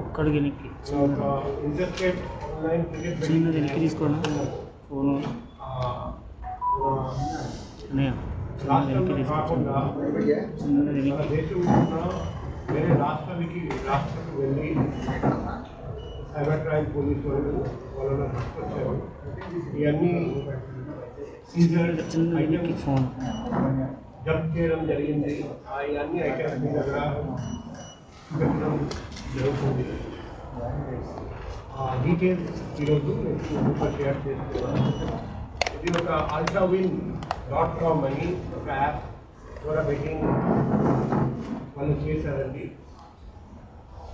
ఒక్కడికి వెనక్కి interstate online cricket చిన్న వెనక్కి తీసుకోండి ఫోను అన్నయ్య చిన్న వెనక్కి కాకుండా చిన్న మన వెనక్కి దేశంలో ఉన్న వేరే రాష్ట్రానికి వెళ్ళి సైబర్ క్రైమ్ పోలీసు వాళ్ళని తీసుకొచ్చారు. ఇవన్నీ సీజర్ చిన్న వెనక్కి ఫోన్ జంప్ చేయడం జరిగింది. ఇవన్నీ ఐటమ్స్ మీ దగ్గర చూపించడం జరుగుతుంది. డీటెయిల్స్ ఈరోజు గ్రూప్లో షేర్ చేస్తున్నాను. ఇది ఒక ultrawin.com అని ఒక యాప్ ద్వారా బెట్టింగ్ వాళ్ళు చేశారండి.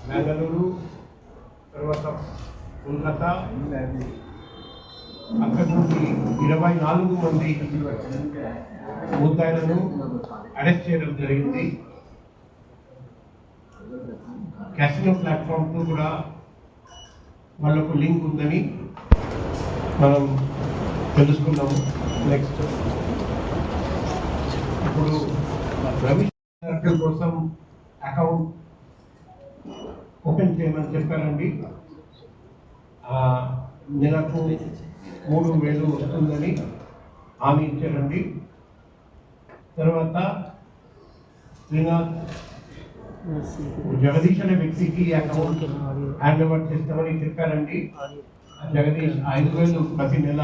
బెంగళూరు, తర్వాత కోల్కతా, అక్కడి నుండి 24 మంది ముద్దాయిలను అరెస్ట్ చేయడం జరిగింది. క్యాసినో ప్లాట్ఫామ్తో కూడా వాళ్ళకు లింక్ ఉందని మనం తెలుసుకున్నాము. నెక్స్ట్ ఇప్పుడు రవి సర్కిల్ కోసం అకౌంట్ ఓపెన్ చేయమని చెప్పారండి. నెలకు 3,000 వస్తుందని హామీ ఇచ్చారండి. తర్వాత శ్రీనాథ్ జగదీష్ అనే వ్యక్తికి అకౌంట్ హ్యాండ్ ఓవర్ చేస్తామని చెప్పారండి. జగదీష్ 5,000 ప్రతి నెల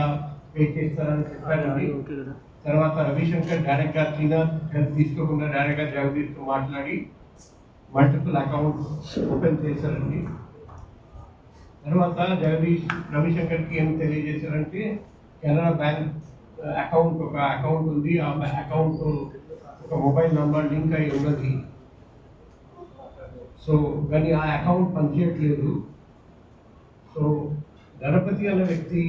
పే చేస్తారని చెప్పారండి. తర్వాత రవిశంకర్ డైరెక్ట్గా శ్రీనాథ్ హెల్ప్ తీసుకోకుండా డైరెక్ట్గా జగదీష్తో మాట్లాడి మల్టిపుల్ అకౌంట్స్ ఓపెన్ చేశారండి. తర్వాత జగదీష్ రవిశంకర్కి ఏం తెలియజేశారంటే కెనరా బ్యాంక్ అకౌంట్ ఒక అకౌంట్ ఉంది, ఆ అకౌంట్ ఒక మొబైల్ నంబర్ లింక్ అయి ఉన్నది. సో కానీ ఆ అకౌంట్ పనిచేయట్లేదు. సో గణపతి అనే వ్యక్తి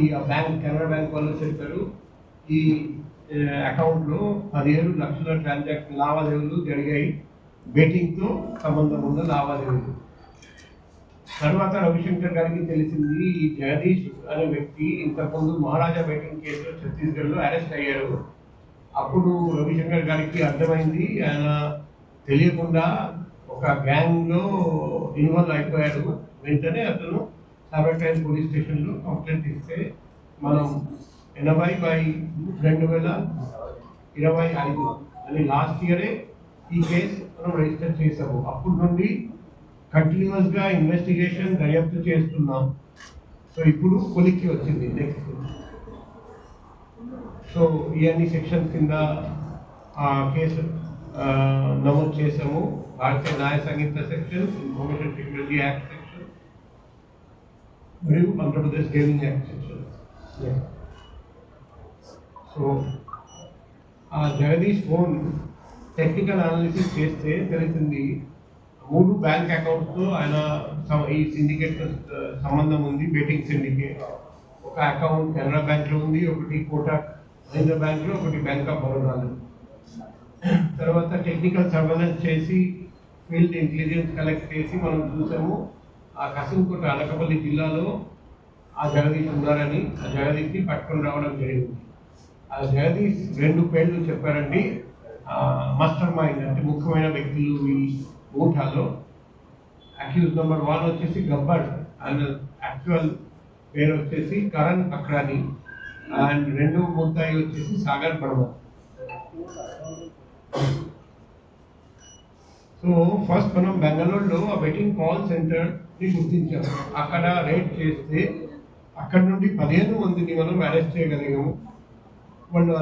ఈ బ్యాంక్ కెనరా బ్యాంక్ వాళ్ళు చెప్పారు ఈ అకౌంట్లో 17 లక్షల ట్రాన్సాక్షన్ లావాదేవీలు జరిగాయి, బెట్టింగ్తో సంబంధం ఉన్న లావాదేవీలు. తర్వాత రవిశంకర్ గారికి తెలిసింది ఈ జగదీష్ అనే వ్యక్తి ఇంతకుముందు మహారాజా బెట్టింగ్ కేసులో ఛత్తీస్గఢ్లో అరెస్ట్ అయ్యారు. అప్పుడు రవిశంకర్ గారికి అర్థమైంది ఆయన తెలియకుండా ఒక గ్యాంగ్లో ఇన్వాల్వ్ అయిపోయాడు. వెంటనే అతను సైబర్ క్రైమ్ పోలీస్ స్టేషన్లో కంప్లైంట్ ఇస్తే మనం 80/2025 అని లాస్ట్ ఇయరే ఈ కేసు మనం రిజిస్టర్ చేసాము. అప్పటి నుండి కంటిన్యూస్గా ఇన్వెస్టిగేషన్ దర్యాప్తు చేస్తున్నాం. సో ఇప్పుడు కొలిక్కి వచ్చింది నెక్స్ట్. సో ఇవన్నీ సెక్షన్ కింద కేసు నమోదు చేసాము. Bharatiya Nyaya Sanhita section, information technology act section మరియు Andhra Pradesh gaming act section. So ఆ జగదీష్ ఫోన్ టెక్నికల్ అనాలిసిస్ చేస్తే తెలిసింది 3 బ్యాంక్ అకౌంట్స్తో ఆయన ఈ సిండికేట్ సంబంధం ఉంది. బెట్టింగ్ సిండికేట్ ఒక అకౌంట్ కెనరా బ్యాంక్లో ఉంది, ఒకటి కోటక్ మహీంద్రా బ్యాంక్లో, ఒకటి బ్యాంక్ ఆఫ్ బరోడాలో. తర్వాత టెక్నికల్ సర్వేలెన్స్ చేసి ఫీల్డ్ ఇంటెలిజెన్స్ కలెక్ట్ చేసి మనం చూసాము ఆ కసింకోట అనకాపల్లి జిల్లాలో ఆ జగదీష్ ఉన్నారని. ఆ జగదీష్ని పట్టుకొని రావడం జరిగింది. ఆ జగదీష్ 2 పేర్లు చెప్పారండి. మాస్టర్ మైండ్ అంటే ముఖ్యమైన వ్యక్తులు ఈ ఊఠాలో. అక్యూజ్ నెంబర్ 1 వచ్చేసి గబ్బర్ అండ్ యాక్చువల్ పేరు వచ్చేసి కరణ్ అక్రాని అండ్ 2 ముద్దాయి వచ్చేసి సాగర్ పర్వత్. సో ఫస్ట్ మనం బెంగళూరులో ఆ బెట్టింగ్ కాల్ సెంటర్ని గుర్తించాము. అక్కడ రేడ్ చేస్తే అక్కడ నుండి 15 మందిని మనం అరెస్ట్ చేయగలిగాము. వాళ్ళు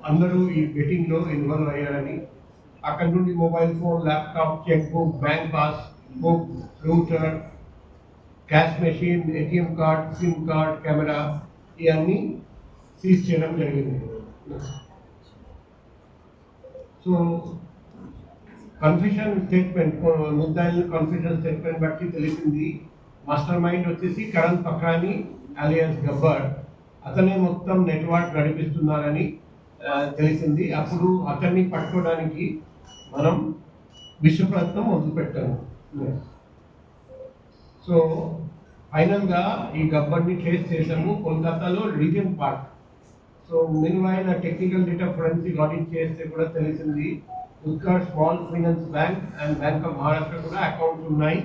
అందరూ ఈ బెట్టింగ్లో ఇన్వాల్వ్ అయ్యారని. అక్కడ నుండి mobile phone, laptop, cheque book, bank passbook, router, cash machine, ATM card, SIM card, camera ఇవన్నీ సీజ్ చేయడం జరిగింది. సో కన్ఫ్యూషన్ స్టేట్మెంట్ ముద్దాయిల కన్ఫ్యూషన్ స్టేట్మెంట్ బట్టి తెలిసింది మాస్టర్ మైండ్ వచ్చేసి కరణ్ పక్రాని అలియాస్ గబ్బర్. అతనే మొత్తం నెట్వర్క్ నడిపిస్తున్నారని తెలిసింది. అప్పుడు అతన్ని పట్టుకోవడానికి మనం విశ్వప్రయత్నం మొదలుపెట్టాము. సో ఫైనల్గా ఈ గబ్బర్ని ట్రేస్ చేసాము కోల్కతాలో reason park. So meanwhile technical data forensic audit చేస్తే కూడా తెలిసింది Utkarsh small finance bank and bank of Maharashtra కూడా అకౌంట్స్ ఉన్నాయి.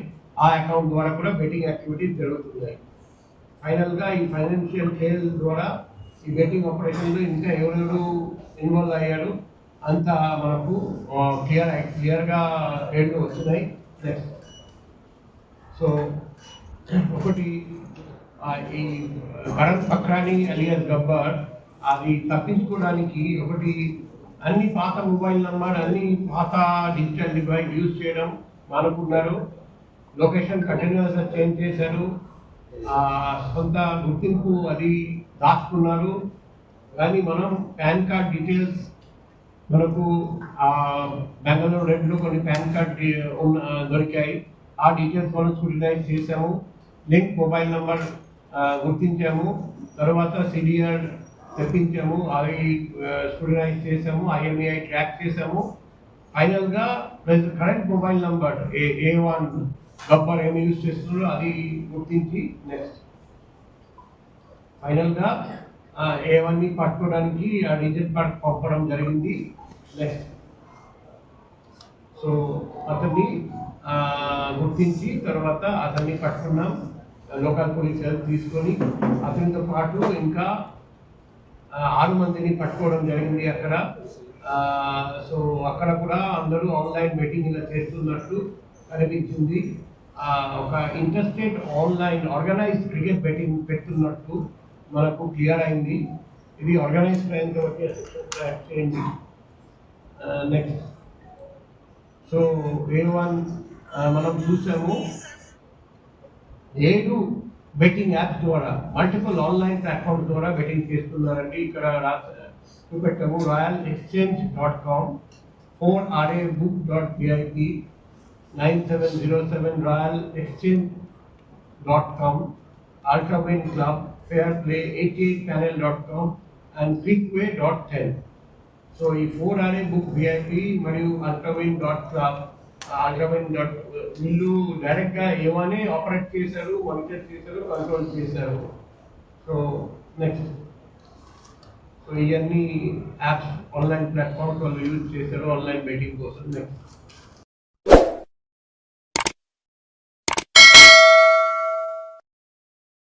ఆ అకౌంట్ ద్వారా కూడా బెట్టింగ్ యాక్టివిటీస్ జరుగుతున్నాయి. ఫైనల్గా ఈ ఫైనాన్షియల్ ట్రయల్ ద్వారా ఈ బెట్టింగ్ ఆపరేషన్లో ఇంకా ఎవరెవరు ఇన్వాల్వ్ అయ్యారు అంతా మనకు క్లియర్గా రేట్లు వస్తున్నాయి. నెక్స్ట్ సో ఒకటి ఈ భరత్ బక్రాని అలియాస్ గబ్బర్ అది తప్పించుకోవడానికి ఒకటి అన్ని పాత మొబైల్ నెంబర్ అన్ని పాత డిజిటల్ డివైస్ యూజ్ చేయడం మానుకున్నారు. లొకేషన్ కంటిన్యూస్గా చేంజ్ చేశారు. సొంత గుర్తింపు అది దాచుకున్నారు. కానీ మనం పాన్ కార్డ్ డీటెయిల్స్ మనకు బెంగళూరు రెడ్లో కొన్ని పాన్ కార్డ్ దొరికాయి. ఆ డీటెయిల్స్ మనం స్క్రూటినైజ్ చేసాము. లింక్ మొబైల్ నెంబర్ గుర్తించాము. తర్వాత సిడిఆర్ తెప్పించాము. అవి స్క్రూటినైజ్ చేసాము. IMEI ట్రాక్ చేసాము. ఫైనల్గా current mobile number A1 Gabbar ఏమి యూజ్ చేస్తున్నారో అది గుర్తించి నెక్స్ట్ ఫైనల్గా A1ని పట్టుకోవడానికి ఆ డిజిట్ పార్ట్ పంపడం జరిగింది. నెక్స్ట్ సో అతన్ని గుర్తించి తర్వాత అతన్ని పట్టుకున్నాం. లోకల్ పోలీస్ హెల్ప్ తీసుకొని అతనితో పాటు ఇంకా 6 మందిని పట్టుకోవడం జరిగింది అక్కడ. సో అక్కడ కూడా అందరూ ఆన్లైన్ బెట్టింగ్ ఇలా చేస్తున్నట్టు కనిపించింది. ఒక interstate online organise cricket betting పెడుతున్నట్టు మనకు క్లియర్ అయింది. ఇది ఆర్గనైజ్ క్రైమ్ ట్రాక్ చేయండి. నెక్స్ట్ సో A1 మనం చూసాము 7 బెట్టింగ్ యాప్స్ ద్వారా మల్టిపుల్ ఆన్లైన్ ప్లాట్ఫామ్స్ ద్వారా బెట్టింగ్ చేస్తున్నారండి. ఇక్కడ చూపెట్టాము. royalexchange.com, 4rabook.vip, 9707 royalexchange.com, ultrawin club, fairplay, 88panel.com and quickway.10. So ఈ 4RA బుక్ VIP మరియు ultrawin.club వీళ్ళు డైరెక్ట్గా ఏమని ఆపరేట్ చేశారు, మానిటర్ చేశారు, కంట్రోల్ చేశారు. సో నెక్స్ట్ సో ఇవన్నీ యాప్స్ ఆన్లైన్ ప్లాట్ఫామ్స్ వాళ్ళు యూజ్ చేశారు ఆన్లైన్ బెట్టింగ్ కోసం. నెక్స్ట్